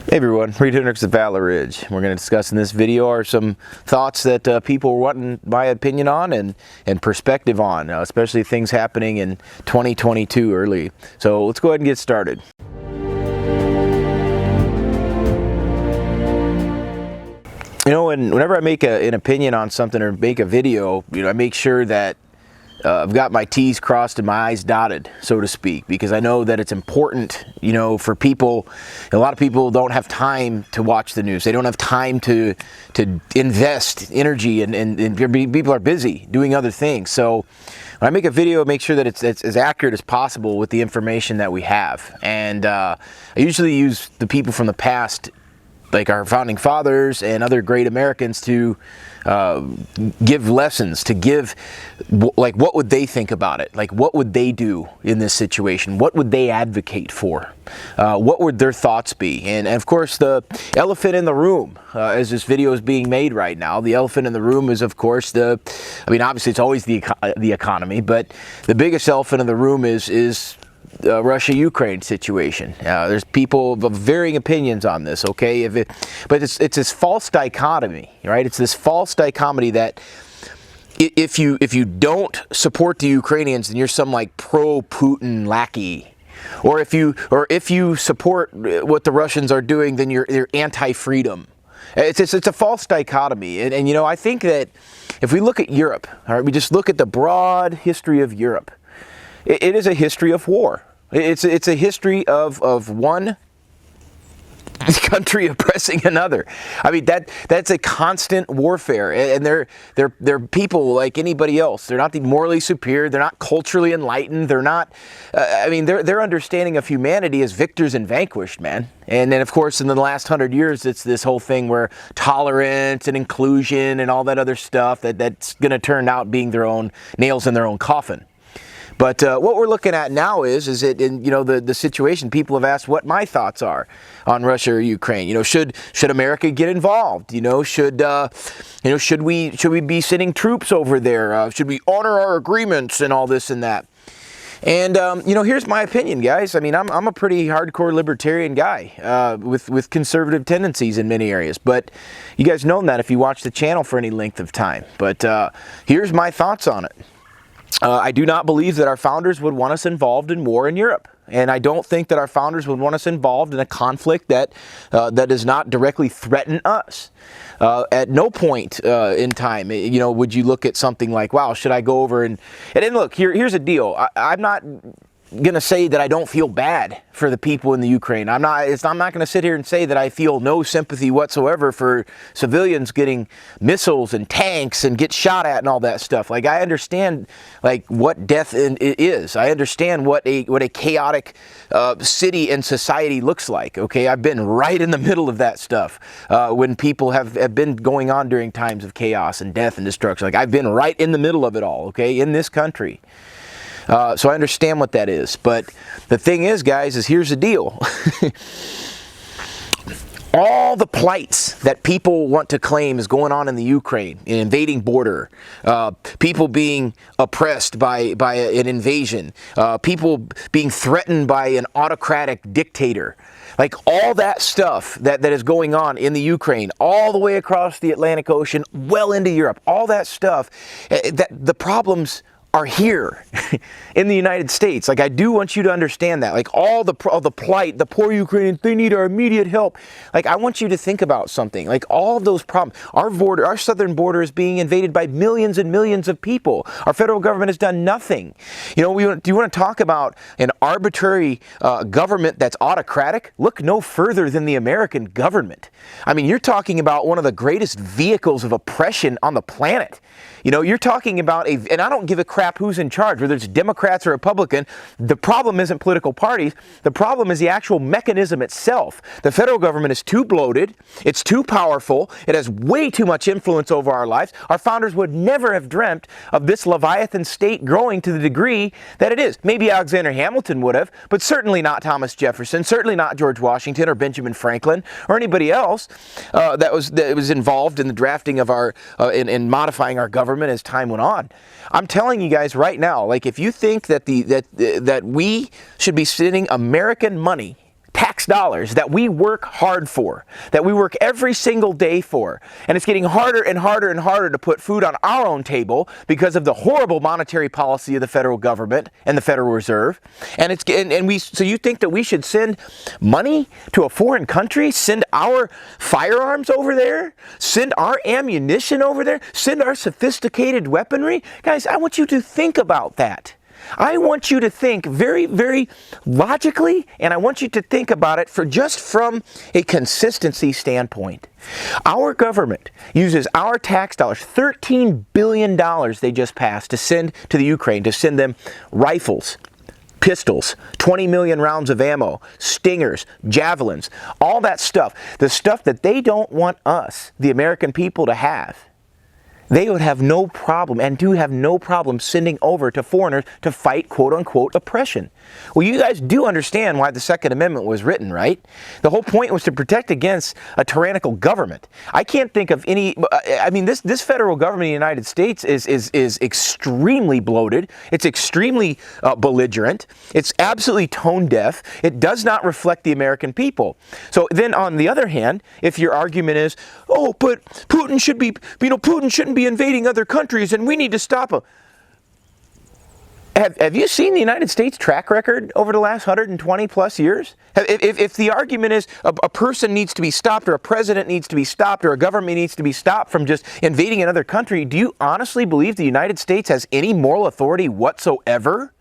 Hey everyone, Reid Henrichs of Valor. We're going to discuss in this video are some thoughts that people were wanting my opinion on and perspective on, especially things happening in 2022 early. So let's go ahead and get started. You know, whenever I make an opinion on something or make a video, I make sure that I've got my T's crossed and my I's dotted, so to speak, because I know that it's important, for people. A lot of people don't have time to watch the news. They don't have time to invest energy, and people are busy doing other things. So when I make a video, make sure that it's as accurate as possible with the information that we have. And I usually use the people from the past, like our founding fathers and other great Americans, to give lessons, to give, like, what would they think about it? Like, what would they do in this situation? What would they advocate for? What would their thoughts be? And of course, the elephant in the room, as this video is being made right now, the elephant in the room is, of course, obviously it's always the economy, but the biggest elephant in the room is Russia-Ukraine situation. There's people of varying opinions on this, okay? But it's this false dichotomy, right? It's this false dichotomy that if you don't support the Ukrainians, then you're some like pro-Putin lackey. Or if you support what the Russians are doing, then you're anti-freedom. It's a false dichotomy. And I think that if we look at Europe, all right, we just look at the broad history of Europe. It is a history of war. It's a history of one country oppressing another. I mean, that's a constant warfare, and they're people like anybody else. They're not morally superior. They're not culturally enlightened. They're not. Their understanding of humanity is victors and vanquished, man. And then, of course, in the last 100 years, it's this whole thing where tolerance and inclusion and all that other stuff that's going to turn out being their own nails in their own coffin. But what we're looking at now is the situation. People have asked what my thoughts are on Russia or Ukraine. Should America get involved? Should we be sending troops over there? Should we honor our agreements and all this and that? And here's my opinion, guys. I mean, I'm a pretty hardcore libertarian guy with conservative tendencies in many areas. But you guys know that if you watch the channel for any length of time. But here's my thoughts on it. I do not believe that our founders would want us involved in war in Europe. And I don't think that our founders would want us involved in a conflict that does not directly threaten us. At no point in time, would you look at something like, wow, should I go over and then look, here's the deal. I'm not going to say that I don't feel bad for the people in the Ukraine. I'm not going to sit here and say that I feel no sympathy whatsoever for civilians getting missiles and tanks and get shot at and all that stuff. Like, I understand like what death is. I understand what a chaotic city and society looks like. Okay, I've been right in the middle of that stuff when people have been going on during times of chaos and death and destruction. Like, I've been right in the middle of it all. Okay, in this country. So I understand what that is. But the thing is, guys, here's the deal. All the plights that people want to claim is going on in the Ukraine, an invading border, people being oppressed by an invasion, people being threatened by an autocratic dictator. Like, all that stuff that is going on in the Ukraine, all the way across the Atlantic Ocean, well into Europe, all that stuff, that the problems are here in the United States. Like, I do want you to understand that. Like, all the plight, the poor Ukrainians, they need our immediate help. Like, I want you to think about something. Like, all of those problems. Our southern border is being invaded by millions and millions of people. Our federal government has done nothing. Do you want to talk about an arbitrary government that's autocratic? Look no further than the American government. I mean, you're talking about one of the greatest vehicles of oppression on the planet. You're talking about and I don't give a crap who's in charge, whether it's Democrats or Republican. The problem isn't political parties. The problem is the actual mechanism itself. The federal government is too bloated. It's too powerful. It has way too much influence over our lives. Our founders would never have dreamt of this Leviathan state growing to the degree that it is. Maybe Alexander Hamilton would have, but certainly not Thomas Jefferson, certainly not George Washington or Benjamin Franklin or anybody else that was involved in the drafting of our in modifying our government as time went on. I'm telling you guys right now, like, if you think that that we should be sending American money, tax dollars that we work hard for, that we work every single day for. And it's getting harder and harder and harder to put food on our own table because of the horrible monetary policy of the federal government and the Federal Reserve. So you think that we should send money to a foreign country, send our firearms over there, send our ammunition over there, send our sophisticated weaponry? Guys, I want you to think about that. I want you to think very, very logically, and I want you to think about it from a consistency standpoint. Our government uses our tax dollars, $13 billion they just passed to send to the Ukraine, to send them rifles, pistols, 20 million rounds of ammo, stingers, javelins, all that stuff. The stuff that they don't want us, the American people, to have. They would have no problem, and do have no problem, sending over to foreigners to fight quote-unquote oppression. Well, you guys do understand why the Second Amendment was written, right? The whole point was to protect against a tyrannical government. I can't think of any, this federal government in the United States is extremely bloated. It's extremely belligerent. It's absolutely tone deaf. It does not reflect the American people. So then on the other hand, if your argument is, oh, but Putin shouldn't be invading other countries and we need to stop him. Have you seen the United States track record over the last 120 plus years? If the argument is a person needs to be stopped, or a president needs to be stopped, or a government needs to be stopped from just invading another country, do you honestly believe the United States has any moral authority whatsoever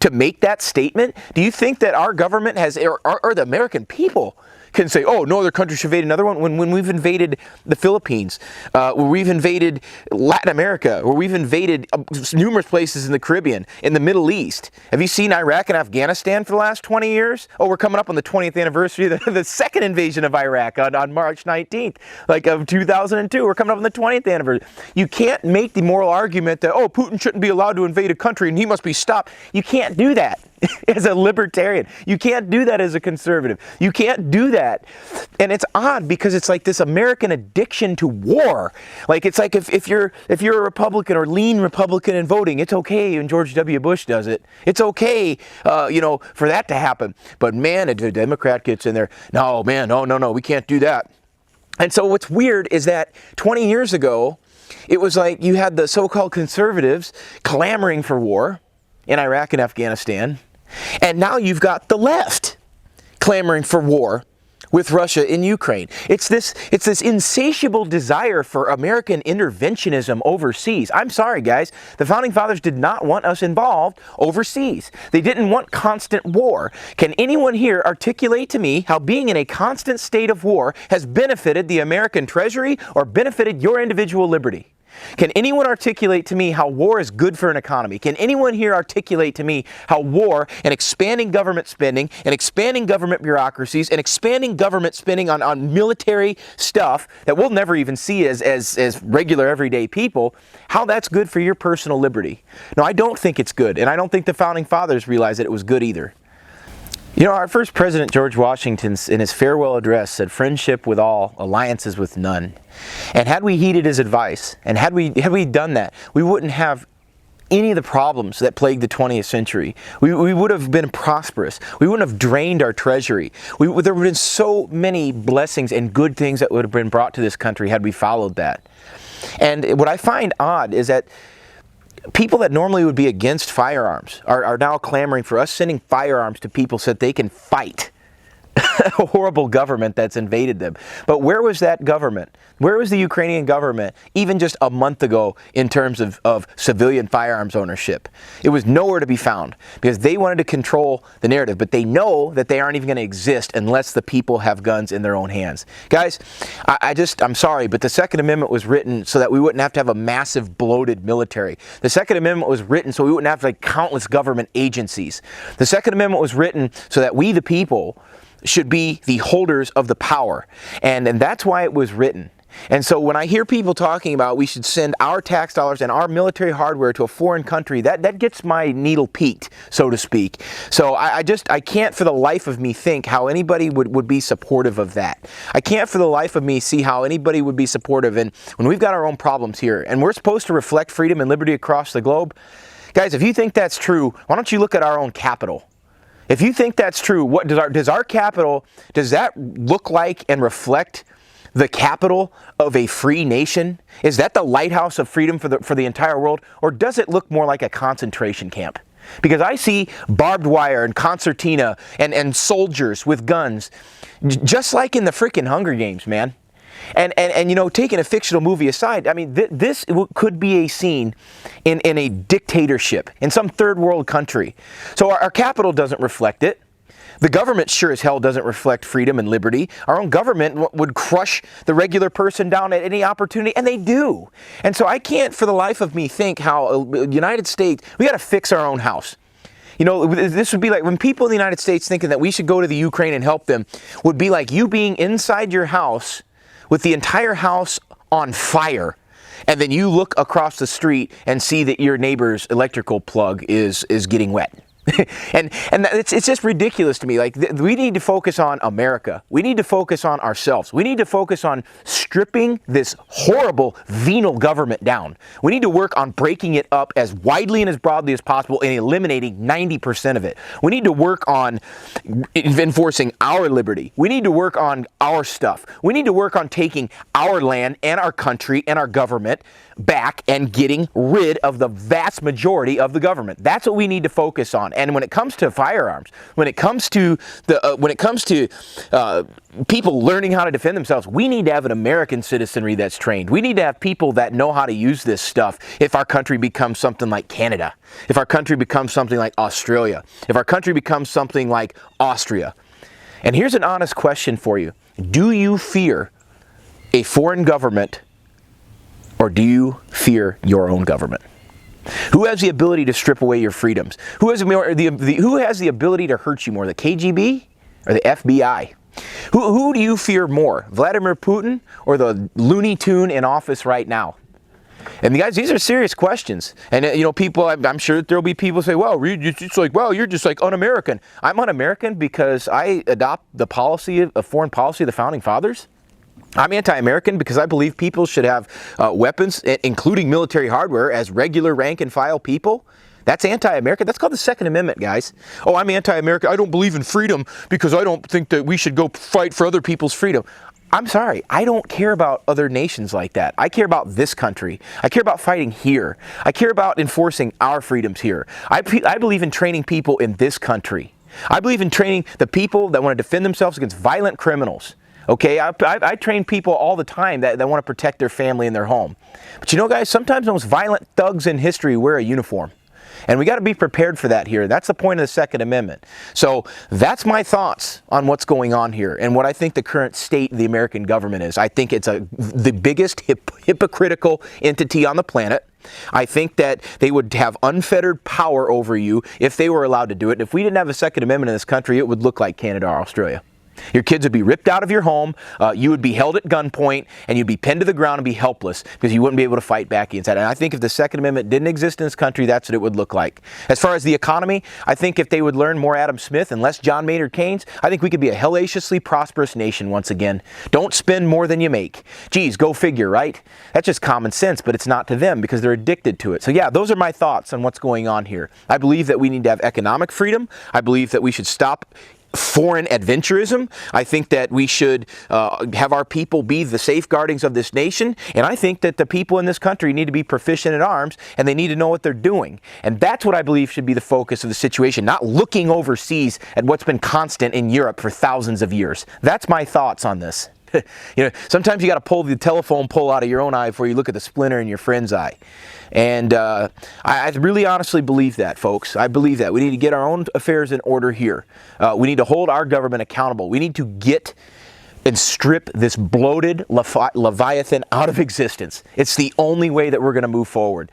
to make that statement? Do you think that our government has, or the American people can say, oh, no other country should invade another one, when we've invaded the Philippines, where we've invaded Latin America, where we've invaded numerous places in the Caribbean, in the Middle East? Have you seen Iraq and Afghanistan for the last 20 years? Oh, we're coming up on the 20th anniversary of the second invasion of Iraq on March 19th, of 2002. We're coming up on the 20th anniversary. You can't make the moral argument that, oh, Putin shouldn't be allowed to invade a country and he must be stopped. You can't do that as a libertarian. You can't do that as a conservative. You can't do that. And it's odd because it's like this American addiction to war. It's like if you're a Republican or lean Republican in voting, it's okay when George W. Bush does it. It's okay, for that to happen. But man, if a Democrat gets in there, no, we can't do that. And so what's weird is that 20 years ago, it was like you had the so-called conservatives clamoring for war in Iraq and Afghanistan. And now you've got the left clamoring for war with Russia in Ukraine. It's this insatiable desire for American interventionism overseas. I'm sorry, guys. The Founding Fathers did not want us involved overseas. They didn't want constant war. Can anyone here articulate to me how being in a constant state of war has benefited the American Treasury or benefited your individual liberty? Can anyone articulate to me how war is good for an economy? Can anyone here articulate to me how war and expanding government spending and expanding government bureaucracies and expanding government spending on military stuff that we'll never even see as regular everyday people, how that's good for your personal liberty? No, I don't think it's good, and I don't think the Founding Fathers realized that it was good either. Our first president, George Washington, in his farewell address said, "Friendship with all, alliances with none." And had we heeded his advice, and had we done that, we wouldn't have any of the problems that plagued the 20th century. We would have been prosperous. We wouldn't have drained our treasury. There would have been so many blessings and good things that would have been brought to this country had we followed that. And what I find odd is that people that normally would be against firearms are now clamoring for us sending firearms to people so that they can fight a horrible government that's invaded them. But where was that government? Where was the Ukrainian government even just a month ago in terms of civilian firearms ownership? It was nowhere to be found because they wanted to control the narrative, but they know that they aren't even going to exist unless the people have guns in their own hands. Guys, I'm sorry, but the Second Amendment was written so that we wouldn't have to have a massive bloated military. The Second Amendment was written so we wouldn't have countless government agencies. The Second Amendment was written so that we, the people, should be the holders of the power. And that's why it was written. And so when I hear people talking about we should send our tax dollars and our military hardware to a foreign country, that gets my needle peaked, so to speak. So I can't for the life of me think how anybody would be supportive of that. I can't for the life of me see how anybody would be supportive. And when we've got our own problems here and we're supposed to reflect freedom and liberty across the globe, guys, if you think that's true, why don't you look at our own capital? If you think that's true, what does our capital, does that look like and reflect the capital of a free nation? Is that the lighthouse of freedom for the entire world? Or does it look more like a concentration camp? Because I see barbed wire and concertina and soldiers with guns, just like in the freaking Hunger Games, man. And you know, taking a fictional movie aside, I mean, this could be a scene in a dictatorship in some third world country. So our capital doesn't reflect it. The government sure as hell doesn't reflect freedom and liberty. Our own government would crush the regular person down at any opportunity, and they do. And so I can't for the life of me think how United States, we got to fix our own house. You know, this would be like when people in the United States thinking that we should go to the Ukraine and help them would be like you being inside your house with the entire house on fire, and then you look across the street and see that your neighbor's electrical plug is getting wet. and it's just ridiculous to me. Like, we need to focus on America. We need to focus on ourselves. We need to focus on stripping this horrible venal government down. We need to work on breaking it up as widely and as broadly as possible and eliminating 90% of it. We need to work on enforcing our liberty. We need to work on our stuff. We need to work on taking our land and our country and our government back and getting rid of the vast majority of the government. That's what we need to focus on. And when it comes to firearms, when it comes to people learning how to defend themselves, we need to have an American citizenry that's trained. We need to have people that know how to use this stuff if our country becomes something like Canada, if our country becomes something like Australia, if our country becomes something like Austria. And here's an honest question for you. Do you fear a foreign government, or do you fear your own government? Who has the ability to strip away your freedoms? Who has the ability to hurt you more, the KGB or the FBI? Who do you fear more, Vladimir Putin or the Looney Tune in office right now? And guys, these are serious questions. And you know, people, I'm sure there'll be people say, well, Reid, you're just like un-American. I'm un-American because I adopt the policy of foreign policy of the Founding Fathers. I'm anti-American because I believe people should have weapons, including military hardware, as regular rank and file people. That's anti-American. That's called the Second Amendment, guys. Oh, I'm anti-American. I don't believe in freedom because I don't think that we should go fight for other people's freedom. I'm sorry. I don't care about other nations like that. I care about this country. I care about fighting here. I care about enforcing our freedoms here. I believe in training people in this country. I believe in training the people that want to defend themselves against violent criminals. Okay, I train people all the time that want to protect their family and their home. But you know, guys, sometimes the most violent thugs in history wear a uniform. And we got to be prepared for that here. That's the point of the Second Amendment. So that's my thoughts on what's going on here and what I think the current state of the American government is. I think it's the biggest hypocritical entity on the planet. I think that they would have unfettered power over you if they were allowed to do it. And if we didn't have a Second Amendment in this country, it would look like Canada or Australia. Your kids would be ripped out of your home, you would be held at gunpoint, and you'd be pinned to the ground and be helpless because you wouldn't be able to fight back against that. And I think if the Second Amendment didn't exist in this country, that's what it would look like. As far as the economy, I think if they would learn more Adam Smith and less John Maynard Keynes, I think we could be a hellaciously prosperous nation once again. Don't spend more than you make. Geez, go figure, right? That's just common sense, but it's not to them because they're addicted to it. So yeah, those are my thoughts on what's going on here. I believe that we need to have economic freedom. I believe that we should stop foreign adventurism. I think that we should have our people be the safeguardings of this nation. And I think that the people in this country need to be proficient at arms and they need to know what they're doing. And that's what I believe should be the focus of the situation, not looking overseas at what's been constant in Europe for thousands of years. That's my thoughts on this. You know, sometimes you got to pull the telephone pole out of your own eye before you look at the splinter in your friend's eye. And I really honestly believe that, folks. I believe that. We need to get our own affairs in order here. We need to hold our government accountable. We need to get and strip this bloated Leviathan out of existence. It's the only way that we're going to move forward.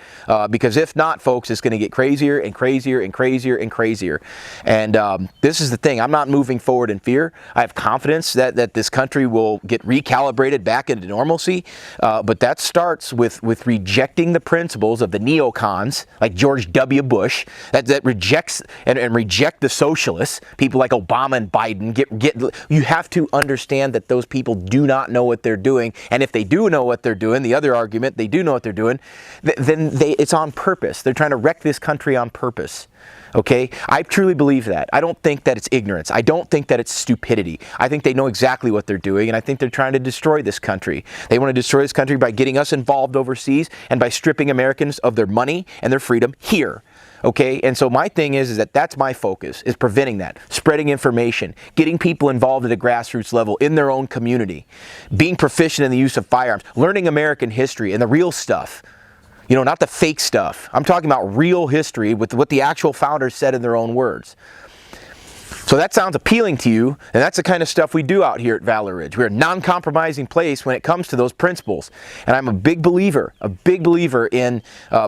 Because if not, folks, it's going to get crazier and crazier and crazier and crazier. And this is the thing. I'm not moving forward in fear. I have confidence that this country will get recalibrated back into normalcy. But that starts with rejecting the principles of the neocons, like George W. Bush, that rejects and reject the socialists, people like Obama and Biden. You have to understand that that those people do not know what they're doing. And if they do know what they're doing, the other argument, they do know what they're doing, then it's on purpose. They're trying to wreck this country on purpose. Okay? I truly believe that. I don't think that it's ignorance. I don't think that it's stupidity. I think they know exactly what they're doing, and I think they're trying to destroy this country. They want to destroy this country by getting us involved overseas and by stripping Americans of their money and their freedom here. Okay? And so my thing is that that's my focus, is preventing that, spreading information, getting people involved at a grassroots level in their own community, being proficient in the use of firearms, learning American history and the real stuff. You know, not the fake stuff. I'm talking about real history with what the actual founders said in their own words. So that sounds appealing to you, and that's the kind of stuff we do out here at Valor Ridge. We're a non-compromising place when it comes to those principles. And I'm a big believer in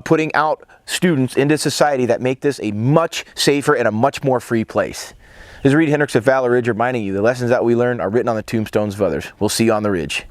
putting out students into society that make this a much safer and a much more free place. This is Reid Henrichs of Valor Ridge reminding you the lessons that we learn are written on the tombstones of others. We'll see you on the ridge.